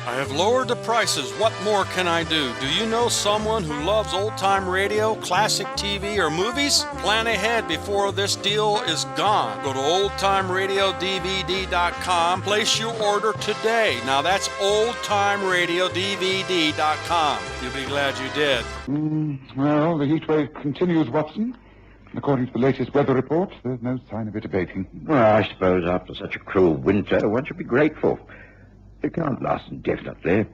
I have lowered the prices. What more can I do? Do you know someone who loves old-time radio, classic TV, or movies? Plan ahead before this deal is gone. Go to oldtimeradiodvd.com. Place your order today. Now that's oldtimeradiodvd.com. You'll be glad you did. Well, the heat wave continues, Watson. According to the latest weather report, there's no sign of it abating. Well, I suppose after such a cruel winter, one should be grateful. It can't last indefinitely.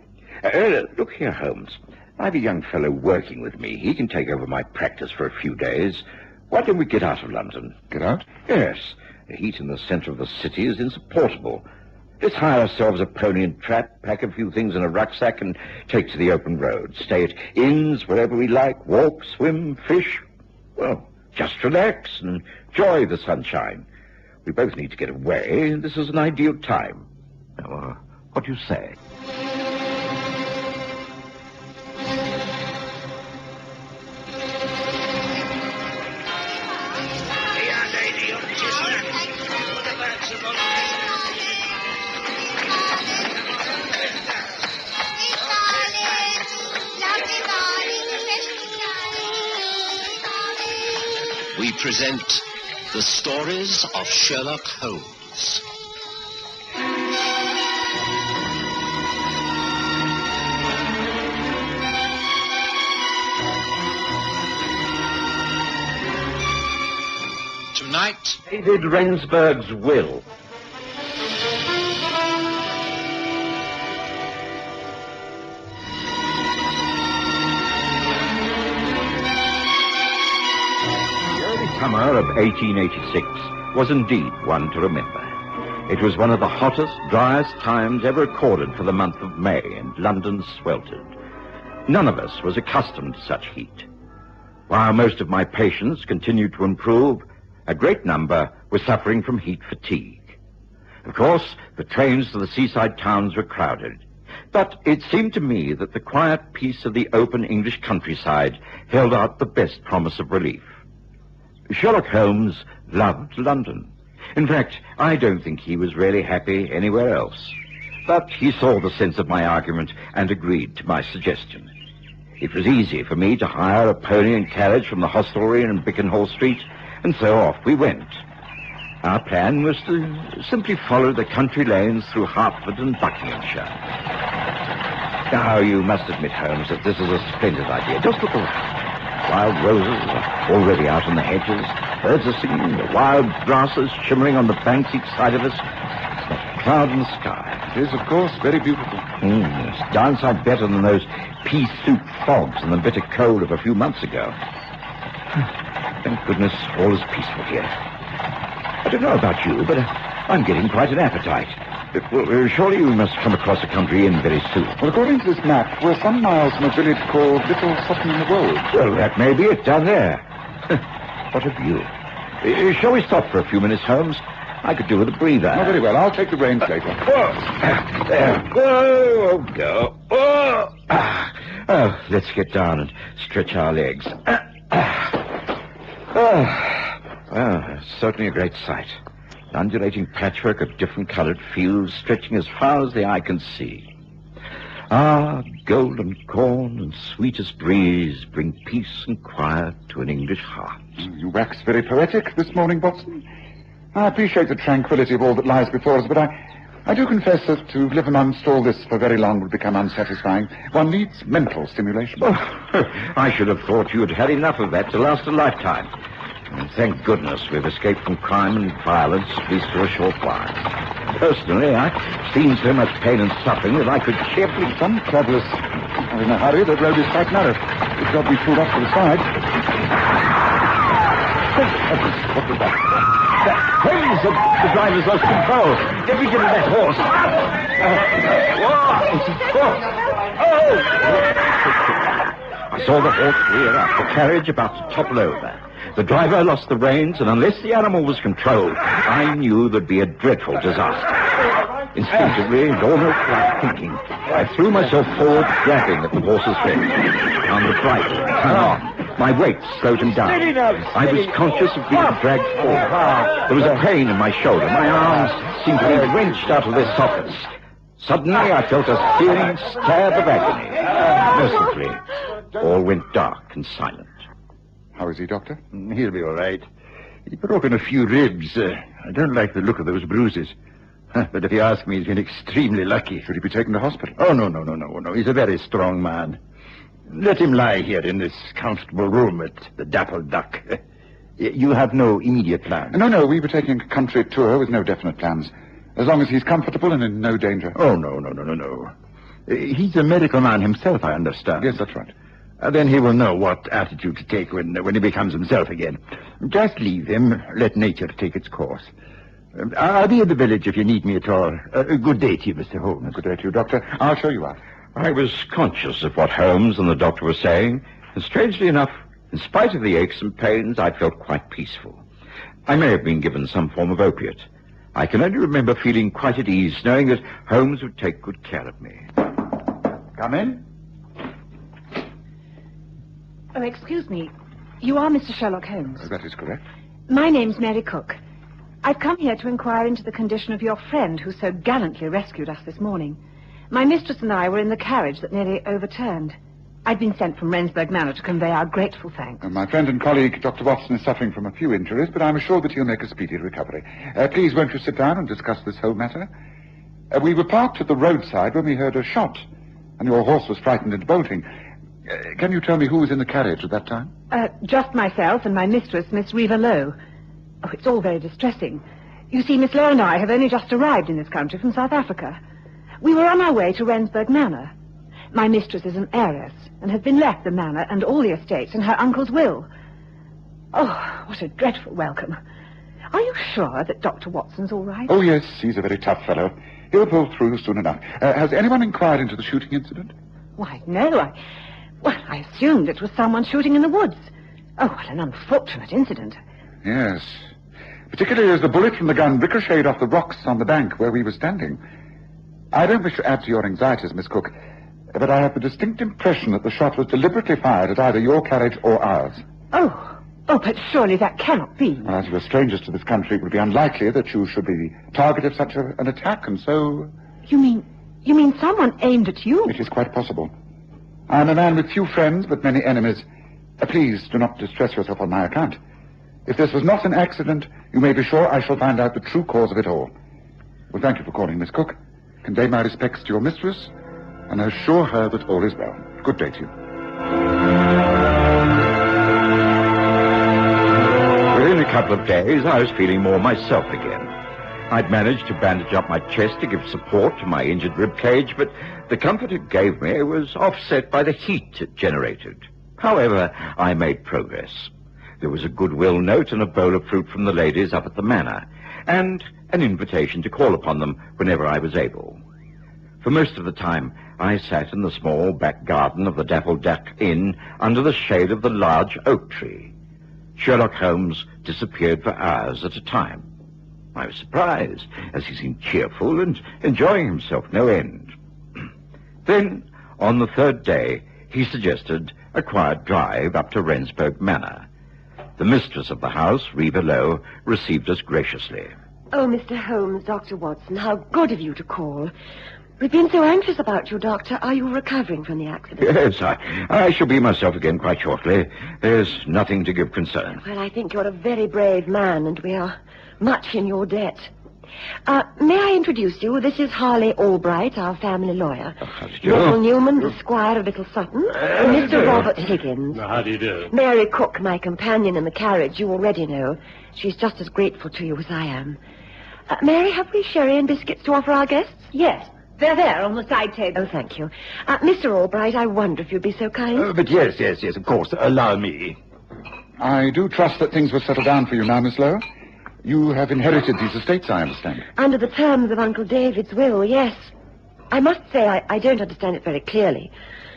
Look here, Holmes. I have a young fellow working with me. He can take over my practice for a few days. Why don't we get out of London? Get out? Yes. The heat in the centre of the city is insupportable. Let's hire ourselves a pony and trap, pack a few things in a rucksack, and take to the open road. Stay at inns wherever we like, walk, swim, fish. Well, just relax and enjoy the sunshine. We both need to get away, and this is an ideal time. Now, what do you say? We present the stories of Sherlock Holmes. Tonight, David Rensburg's will. Summer of 1886 was indeed one to remember. It was one of the hottest, driest times ever recorded for the month of May, and London sweltered. None of us was accustomed to such heat. While most of my patients continued to improve, a great number were suffering from heat fatigue. Of course, the trains to the seaside towns were crowded, but it seemed to me that the quiet peace of the open English countryside held out the best promise of relief. Sherlock Holmes loved London. In fact, I don't think he was really happy anywhere else. But he saw the sense of my argument and agreed to my suggestion. It was easy for me to hire a pony and carriage from the hostelry in Bickenhall Street, and so off we went. Our plan was to simply follow the country lanes through Hertford and Buckinghamshire. Now, you must admit, Holmes, that this is a splendid idea. Just look around. Wild roses are already out in the hedges. Birds are singing. The wild grasses shimmering on the banks each side of us. It's not a cloud in the sky. It is, of course, very beautiful. It's downside better than those pea-soup fogs and the bitter cold of a few months ago. Thank goodness all is peaceful here. I don't know about you, but I'm getting quite an appetite. Well, surely you must come across a country inn very soon. Well, according to this map, we're some miles from a village called Little Sutton in the Wold. Well, that may be it down there. What a view. Shall we stop for a few minutes, Holmes? I could do with a breather. Oh, very well. I'll take the reins later. There. Oh, go. Oh, let's get down and stretch our legs. Well, certainly a great sight. An undulating patchwork of different-colored fields stretching as far as the eye can see. Ah, golden corn and sweetest breeze bring peace and quiet to an English heart. You wax very poetic this morning, Watson. I appreciate the tranquility of all that lies before us, but I do confess that to live amongst all this for very long would become unsatisfying. One needs mental stimulation. Oh, I should have thought you had had enough of that to last a lifetime. And thank goodness we've escaped from crime and violence, at least for a short while. Personally, I've seen so much pain and suffering that I could cheerfully... Some travellers are in a hurry. The road is quite narrow. It's got to be pulled off to the side. What was that? Holmes, the driver's lost control. Get me to that horse. I saw the horse rear up, the carriage about to topple over. The driver lost the reins, and unless the animal was controlled, I knew there'd be a dreadful disaster. Instinctively, and almost without thinking, I threw myself forward, grabbing at the horse's head. Found the bridle, and hung on. My weight slowed him down. I was conscious of being dragged forward. There was a pain in my shoulder. My arms seemed to be wrenched out of their sockets. Suddenly, I felt a searing stab of agony. Mercifully, all went dark and silent. How is he, Doctor? He'll be all right. He's broken a few ribs. I don't like the look of those bruises. But if you ask me, he's been extremely lucky. Should he be taken to hospital? Oh, no. He's a very strong man. Let him lie here in this comfortable room at the Dappled Duck. You have no immediate plans? No. We were taking a country tour with no definite plans. As long as he's comfortable and in no danger. Oh, no. He's a medical man himself, I understand. Yes, that's right. Then he will know what attitude to take when he becomes himself again. Just leave him. Let nature take its course. I'll be at the village if you need me at all. Good day to you, Mr. Holmes. Good day to you, Doctor. I'll show you out. I was conscious of what Holmes and the doctor were saying, and strangely enough, in spite of the aches and pains, I felt quite peaceful. I may have been given some form of opiate. I can only remember feeling quite at ease, knowing that Holmes would take good care of me. Come in. Oh, excuse me. You are Mr. Sherlock Holmes. That is correct. My name's Mary Cook. I've come here to inquire into the condition of your friend who so gallantly rescued us this morning. My mistress and I were in the carriage that nearly overturned. I've been sent from Rensburg Manor to convey our grateful thanks. My friend and colleague, Dr. Watson, is suffering from a few injuries, but I'm assured that he'll make a speedy recovery. Please, won't you sit down and discuss this whole matter? We were parked at the roadside when we heard a shot, and your horse was frightened into bolting. Can you tell me who was in the carriage at that time? Just myself and my mistress, Miss Reva Lowe. Oh, it's all very distressing. You see, Miss Lowe and I have only just arrived in this country from South Africa. We were on our way to Rensburg Manor. My mistress is an heiress and has been left the manor and all the estates in her uncle's will. Oh, what a dreadful welcome. Are you sure that Dr. Watson's all right? Oh, yes, he's a very tough fellow. He'll pull through soon enough. Has anyone inquired into the shooting incident? Why, no. I assumed it was someone shooting in the woods. Oh, what an unfortunate incident. Yes. Particularly as the bullet from the gun ricocheted off the rocks on the bank where we were standing. I don't wish to add to your anxieties, Miss Cook, but I have the distinct impression that the shot was deliberately fired at either your carriage or ours. Oh, but surely that cannot be. Well, as you are strangers to this country, it would be unlikely that you should be the target of such an attack, and so... You mean someone aimed at you? It is quite possible. I am a man with few friends, but many enemies. Please do not distress yourself on my account. If this was not an accident, you may be sure I shall find out the true cause of it all. Well, thank you for calling, Miss Cook. Convey my respects to your mistress, and assure her that all is well. Good day to you. Within a couple of days, I was feeling more myself again. I'd managed to bandage up my chest to give support to my injured rib cage, but the comfort it gave me was offset by the heat it generated. However, I made progress. There was a goodwill note and a bowl of fruit from the ladies up at the manor, and an invitation to call upon them whenever I was able. For most of the time, I sat in the small back garden of the Dappled Duck Inn under the shade of the large oak tree. Sherlock Holmes disappeared for hours at a time. I was surprised, as he seemed cheerful and enjoying himself no end. Then, on the third day, he suggested a quiet drive up to Rensburg Manor. The mistress of the house, Reva Lowe, received us graciously. Oh, Mr. Holmes, Dr. Watson, how good of you to call. We've been so anxious about you, Doctor. Are you recovering from the accident? Yes, I shall be myself again quite shortly. There's nothing to give concern. Well, I think you're a very brave man, and we are much in your debt. May I introduce you? This is Harley Albright, our family lawyer. How do you do? Little Newman, the Squire of Little Sutton. Mr. Robert Higgins. How do you do? Mary Cook, my companion in the carriage, you already know. She's just as grateful to you as I am. Mary, have we sherry and biscuits to offer our guests? Yes, they're there on the side table. Oh, thank you. Mr. Albright, I wonder if you'd be so kind. But yes, of course. Allow me. I do trust that things will settle down for you now, Miss Lowe. You have inherited these estates, I understand. Under the terms of Uncle David's will, yes. I must say I don't understand it very clearly.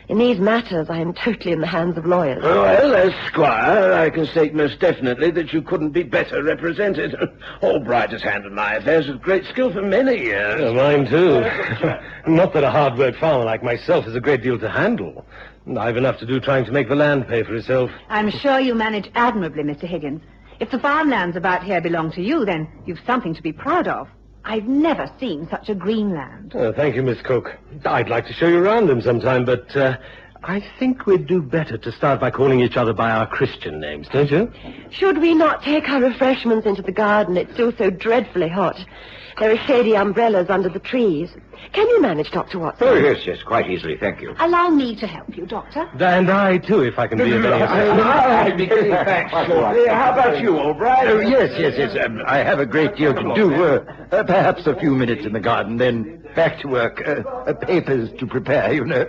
In these matters, I am totally in the hands of lawyers. Well, as Squire, I can state most definitely that you couldn't be better represented. Albright has handled my affairs with great skill for many years. Yeah, mine too. Not that a hard-worked farmer like myself has a great deal to handle. I've enough to do trying to make the land pay for itself. I'm sure you manage admirably, Mr. Higgins. If the farmlands about here belong to you, then you've something to be proud of. I've never seen such a green land. Thank you, Miss Cook. I'd like to show you around them sometime, but I think we'd do better to start by calling each other by our Christian names, don't you? Should we not take our refreshments into the garden? It's still so dreadfully hot. There are shady umbrellas under the trees. Can you manage, Dr. Watson? Oh, yes, quite easily, thank you. Allow me to help you, Doctor. And I, too, if I can be of any assistance. I'll be getting back shortly. How about you, Albright? Oh, yes. I have a great deal to do. Perhaps a few minutes in the garden, then back to work. Papers to prepare, you know.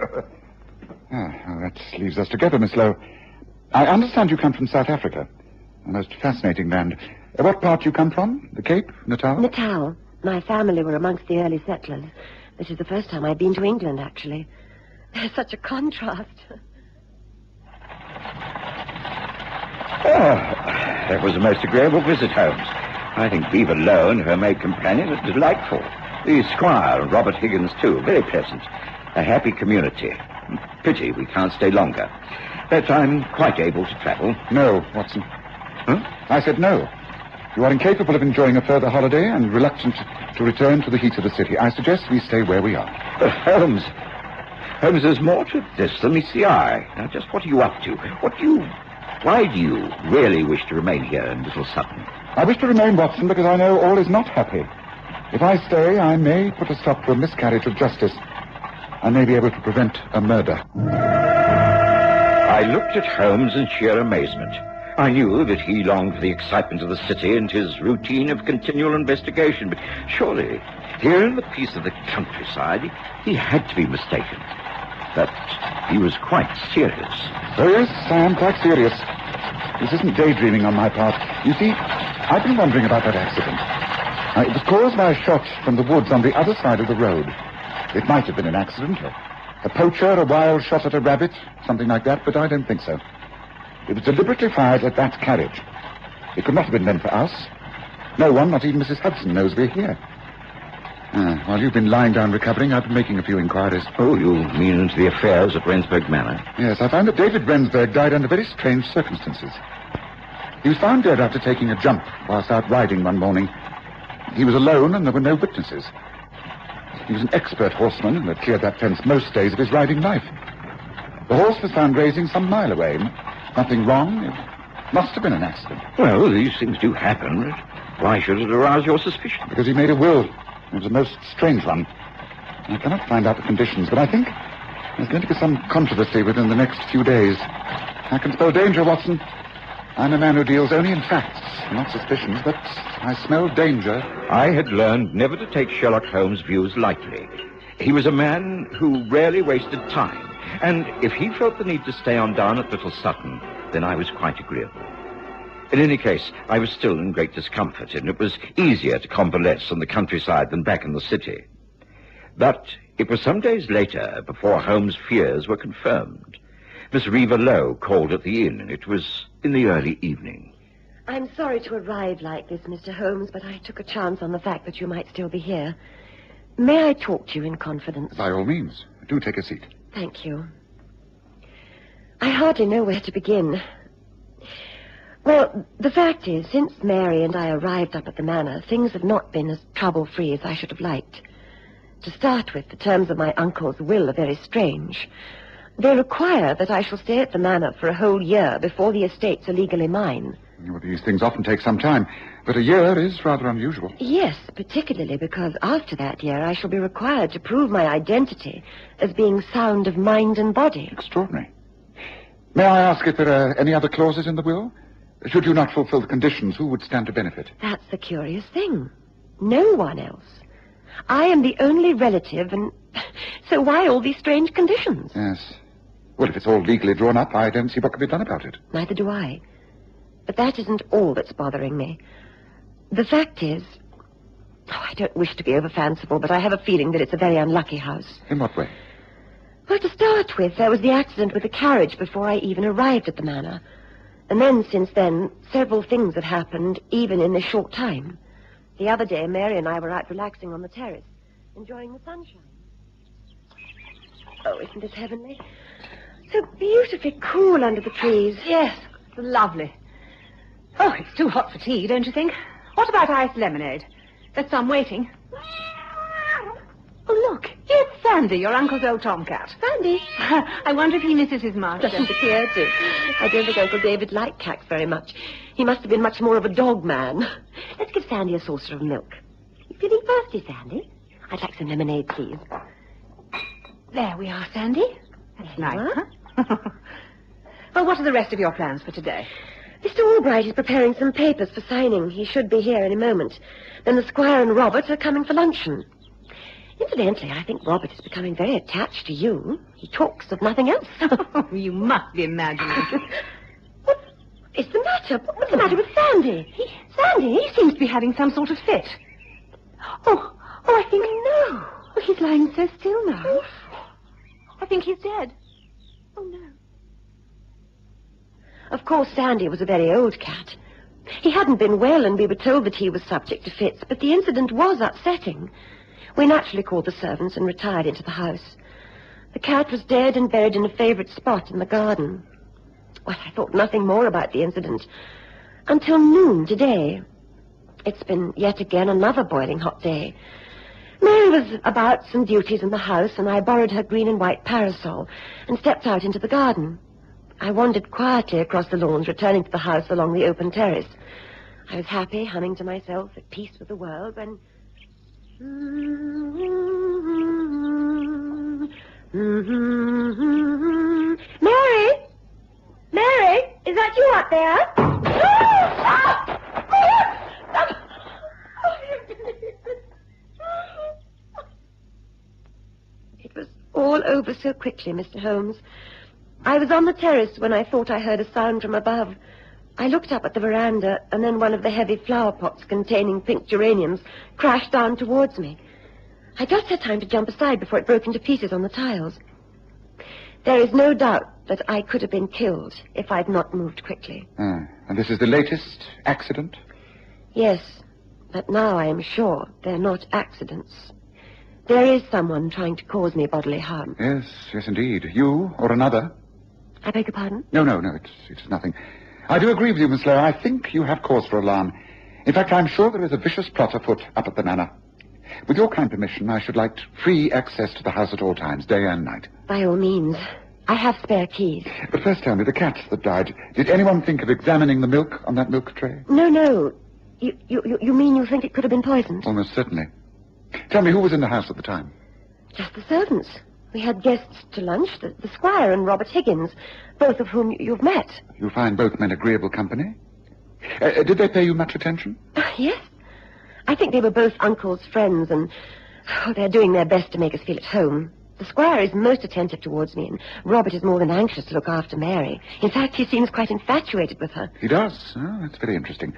Well, that leaves us together, Miss Lowe. I understand you come from South Africa. A most fascinating land. What part do you come from? The Cape? Natal? Natal. My family were amongst the early settlers. This is the first time I've been to England, actually. There's such a contrast. That was a most agreeable visit, Holmes. I think Viva Lowe and her maid companion are delightful. The Squire and Robert Higgins, too, very pleasant. A happy community. Pity we can't stay longer. But I'm quite able to travel. No, Watson. Huh? I said no. You are incapable of enjoying a further holiday and reluctant to return to the heat of the city. I suggest we stay where we are. Holmes, there's more to this than meets the eye. Now, just what are you up to? Why do you really wish to remain here in Little Sutton? I wish to remain, Watson, because I know all is not happy. If I stay, I may put a stop to a miscarriage of justice. I may be able to prevent a murder. I looked at Holmes in sheer amazement. I knew that he longed for the excitement of the city and his routine of continual investigation, but surely, here in the peace of the countryside, he had to be mistaken. But he was quite serious. Oh, yes, I am quite serious. This isn't daydreaming on my part. You see, I've been wondering about that accident. It was caused by a shot from the woods on the other side of the road. It might have been an accident. A poacher, a wild shot at a rabbit, something like that, but I don't think so. It was deliberately fired at that carriage. It could not have been meant for us. No one, not even Mrs. Hudson, knows we're here. While you've been lying down recovering, I've been making a few inquiries. Oh, you mean into the affairs at Rensburg Manor? Yes, I found that David Rensburg died under very strange circumstances. He was found dead after taking a jump whilst out riding one morning. He was alone and there were no witnesses. He was an expert horseman and had cleared that fence most days of his riding life. The horse was found grazing some mile away. Nothing wrong. It must have been an accident. Well, these things do happen. Why should it arouse your suspicion? Because he made a will. It was a most strange one. I cannot find out the conditions, but I think there's going to be some controversy within the next few days. I can spell danger, Watson. I'm a man who deals only in facts, not suspicions, but I smell danger. I had learned never to take Sherlock Holmes' views lightly. He was a man who rarely wasted time, and if he felt the need to stay on down at Little Sutton, then I was quite agreeable. In any case, I was still in great discomfort, and it was easier to convalesce on the countryside than back in the city. But it was some days later before Holmes' fears were confirmed. Miss Reva Lowe called at the inn, and it was in the early evening. I'm sorry to arrive like this, Mr. Holmes, but I took a chance on the fact that you might still be here. May I talk to you in confidence? By all means. Do take a seat. Thank you. I hardly know where to begin. Well, the fact is, since Mary and I arrived up at the manor, things have not been as trouble-free as I should have liked. To start with, the terms of my uncle's will are very strange. They require that I shall stay at the manor for a whole year before the estates are legally mine. Well, these things often take some time, but a year is rather unusual. Yes, particularly because after that year I shall be required to prove my identity as being sound of mind and body. Extraordinary. May I ask if there are any other clauses in the will? Should you not fulfill the conditions, who would stand to benefit? That's the curious thing. No one else. I am the only relative, and so why all these strange conditions? Yes. Well, if it's all legally drawn up, I don't see what can be done about it. Neither do I. But that isn't all that's bothering me. The fact is... I don't wish to be over-fanciful, but I have a feeling that it's a very unlucky house. In what way? Well, to start with, there was the accident with the carriage before I even arrived at the manor. And then, since then, several things have happened, even in this short time. The other day, Mary and I were out relaxing on the terrace, enjoying the sunshine. Oh, isn't this heavenly? So beautifully cool under the trees. Yes, it's lovely. Oh, it's too hot for tea, don't you think? What about iced lemonade? There's some waiting. Oh, look, it's Sandy, your uncle's old tomcat. Sandy? I wonder if he misses his master. Doesn't appear to. I don't think Uncle David liked cats very much. He must have been much more of a dog man. Let's give Sandy a saucer of milk. You feeling thirsty, Sandy? I'd like some lemonade, please. There we are, Sandy. That's nice, Huh? huh? Well, what are the rest of your plans for today? Mr. Albright is preparing some papers for signing. He should be here any moment. Then the Squire and Robert are coming for luncheon. Incidentally, I think Robert is becoming very attached to you. He talks of nothing else. You must be imagining. What is the matter? What's the matter with Sandy? Sandy? He seems to be having some sort of fit. Oh, I think... No. Oh, he's lying so still now. I think he's dead. Oh, no. Of course, Sandy was a very old cat. He hadn't been well, and we were told that he was subject to fits, but the incident was upsetting. We naturally called the servants and retired into the house. The cat was dead and buried in a favorite spot in the garden. Well, I thought nothing more about the incident until noon today. It's been yet again another boiling hot day. Mary was about some duties in the house, and I borrowed her green and white parasol and stepped out into the garden. I wandered quietly across the lawns, returning to the house along the open terrace. I was happy, humming to myself, at peace with the world, when... Mary? Mary? Is that you up there? It was all over so quickly, Mr. Holmes. I was on the terrace when I thought I heard a sound from above. I looked up at the veranda, and then one of the heavy flower pots containing pink geraniums crashed down towards me. I just had time to jump aside before it broke into pieces on the tiles. There is no doubt that I could have been killed if I'd not moved quickly. And this is the latest accident? Yes, but now I am sure they're not accidents. There is someone trying to cause me bodily harm. Yes, indeed. You or another? I beg your pardon? No, it's nothing. I do agree with you, Miss Lowe. I think you have cause for alarm. In fact, I'm sure there is a vicious plot afoot up at the manor. With your kind permission, I should like free access to the house at all times, day and night. By all means. I have spare keys. But first tell me, the cat that died, did anyone think of examining the milk on that milk tray? No. You mean you think it could have been poisoned? Almost certainly. Tell me, who was in the house at the time? Just the servants. We had guests to lunch, the Squire and Robert Higgins, both of whom you've met. You find both men agreeable company? Did they pay you much attention? Yes. I think they were both Uncle's friends, and they're doing their best to make us feel at home. The Squire is most attentive towards me, and Robert is more than anxious to look after Mary. In fact, he seems quite infatuated with her. He does? Oh, that's very interesting.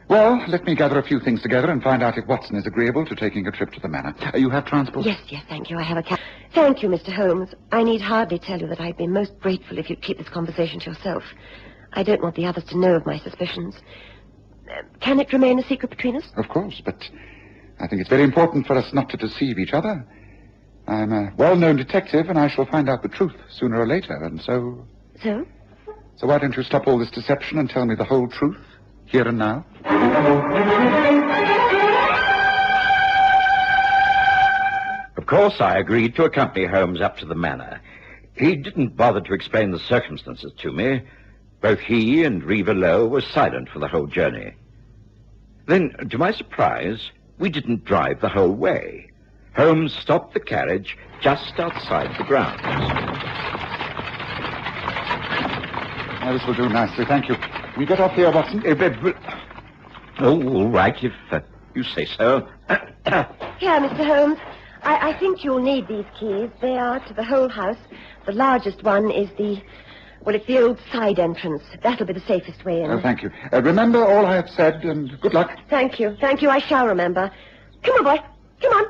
Well, let me gather a few things together and find out if Watson is agreeable to taking a trip to the manor. You have transport? Yes, thank you. I have a cab. Thank you, Mr. Holmes. I need hardly tell you that I'd be most grateful if you'd keep this conversation to yourself. I don't want the others to know of my suspicions. Can it remain a secret between us? Of course, but I think it's very important for us not to deceive each other. I'm a well-known detective, and I shall find out the truth sooner or later, and so... So? So why don't you stop all this deception and tell me the whole truth, here and now? Of course, I agreed to accompany Holmes up to the manor. He didn't bother to explain the circumstances to me. Both he and Reva Lowe were silent for the whole journey. Then, to my surprise, we didn't drive the whole way. Holmes stopped the carriage just outside the grounds. This will do nicely, thank you. Can you get off here, Watson? Oh, all right, if you say so. Here, Mr. Holmes. I think you'll need these keys. They are to the whole house. The largest one is it's the old side entrance. That'll be the safest way in. Oh, thank you. Remember all I have said, and good luck. Thank you. I shall remember. Come on, boy. Come on.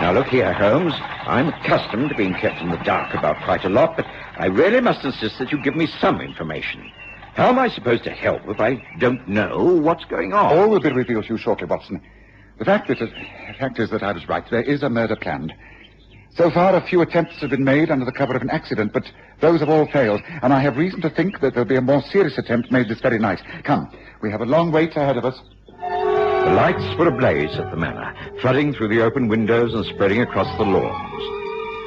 Now, look here, Holmes. I'm accustomed to being kept in the dark about quite a lot, but I really must insist that you give me some information. How am I supposed to help if I don't know what's going on? All will be revealed to you shortly, Watson. The fact is that I was right. There is a murder planned. So far, a few attempts have been made under the cover of an accident, but those have all failed, and I have reason to think that there'll be a more serious attempt made this very night. Come, we have a long wait ahead of us. The lights were ablaze at the manor, flooding through the open windows and spreading across the lawns.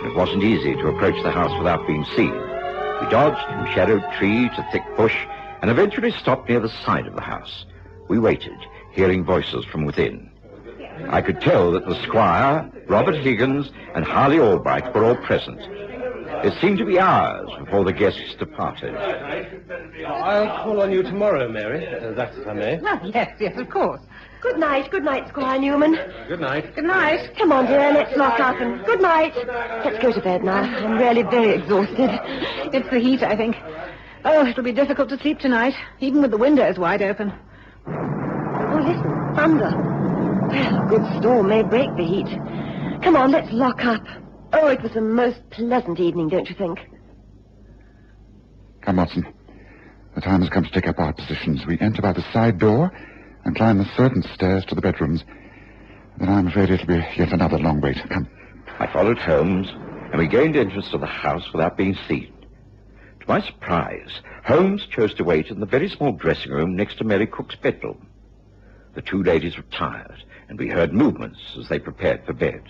It wasn't easy to approach the house without being seen. We dodged from shadowed tree to thick bush, and eventually stopped near the side of the house. We waited, hearing voices from within. I could tell that the squire, Robert Higgins, and Harley Albright were all present. It seemed to be hours before the guests departed. I'll call on you tomorrow, Mary. That's if I may. Oh, yes, of course. Good night, Squire Newman. Good night. Good night. Come on, dear, let's lock up and good night. Let's go to bed now. I'm really very exhausted. It's the heat, I think. Oh, it'll be difficult to sleep tonight, even with the windows wide open. Oh, listen, thunder. Well, a good storm may break the heat. Come on, let's lock up. Oh, it was a most pleasant evening, don't you think? Come, Watson. The time has come to take up our positions. We enter by the side door and climb the servants' stairs to the bedrooms. Then I'm afraid it'll be yet another long wait. Come. I followed Holmes, and we gained entrance to the house without being seen. To my surprise, Holmes chose to wait in the very small dressing room next to Mary Cook's bedroom. The two ladies retired, and we heard movements as they prepared for bed.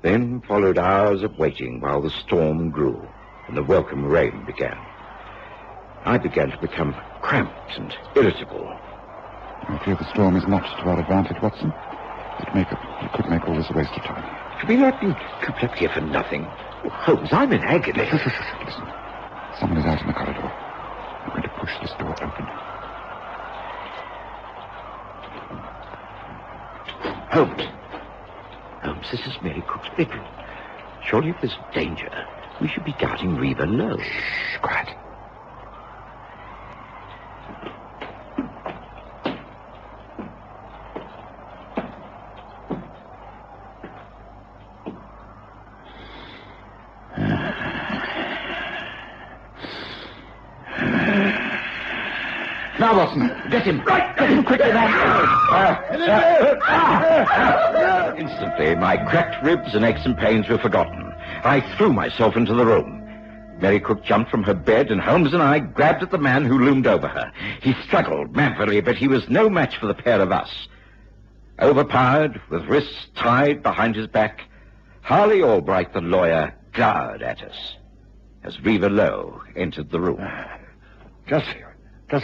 Then followed hours of waiting while the storm grew and the welcome rain began. I began to become cramped and irritable. I fear the storm is not to our advantage, Watson. It could make all this a waste of time. Have we not been cooped up here for nothing? Oh, Holmes, I'm in agony. Listen. Someone is out in the corridor. I'm going to push this door open. Holmes, this is Mary Cook's bedroom. Surely if there's danger, we should be guarding Reva Lowe. Shh, quiet. Now, Watson, get him. Right, get him quickly, man. Instantly, my cracked ribs and aches and pains were forgotten. I threw myself into the room. Mary Cook jumped from her bed, and Holmes and I grabbed at the man who loomed over her. He struggled manfully, but he was no match for the pair of us. Overpowered, with wrists tied behind his back, Harley Albright, the lawyer, glowered at us as Reva Lowe entered the room. Just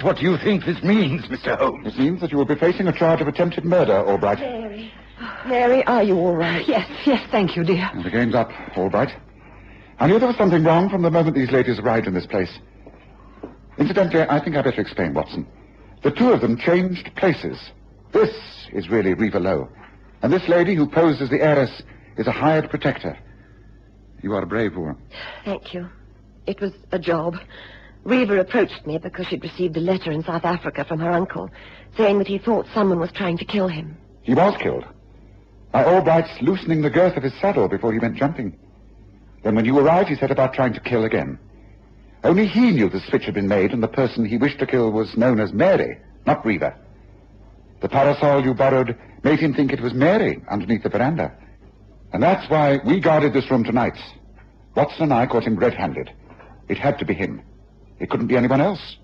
what do you think this means, Mr. Holmes? It means that you will be facing a charge of attempted murder, Albright. Mary, are you all right? Yes, thank you, dear. And the game's up, Albright. I knew there was something wrong from the moment these ladies arrived in this place. Incidentally, I think I better explain, Watson. The two of them changed places. This is really Reva Lowe. And this lady who posed as the heiress is a hired protector. You are a brave woman. Thank you. It was a job. Reva approached me because she'd received a letter in South Africa from her uncle saying that he thought someone was trying to kill him. He was killed by Albright's loosening the girth of his saddle before he went jumping. Then when you arrived, he set about trying to kill again. Only he knew the switch had been made, and the person he wished to kill was known as Mary, not Reva. The parasol you borrowed made him think it was Mary underneath the veranda. And that's why we guarded this room tonight. Watson and I caught him red-handed. It had to be him. It couldn't be anyone else.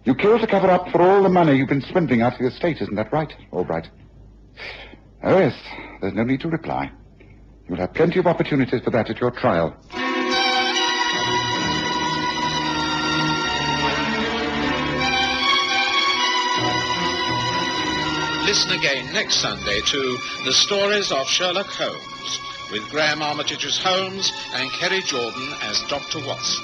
You killed to cover up for all the money you've been swindling out of your estate, isn't that right, Albright? Oh, yes. There's no need to reply. You'll have plenty of opportunities for that at your trial. Listen again next Sunday to The Stories of Sherlock Holmes, with Graham Armitage's Holmes and Kerry Jordan as Dr. Watson.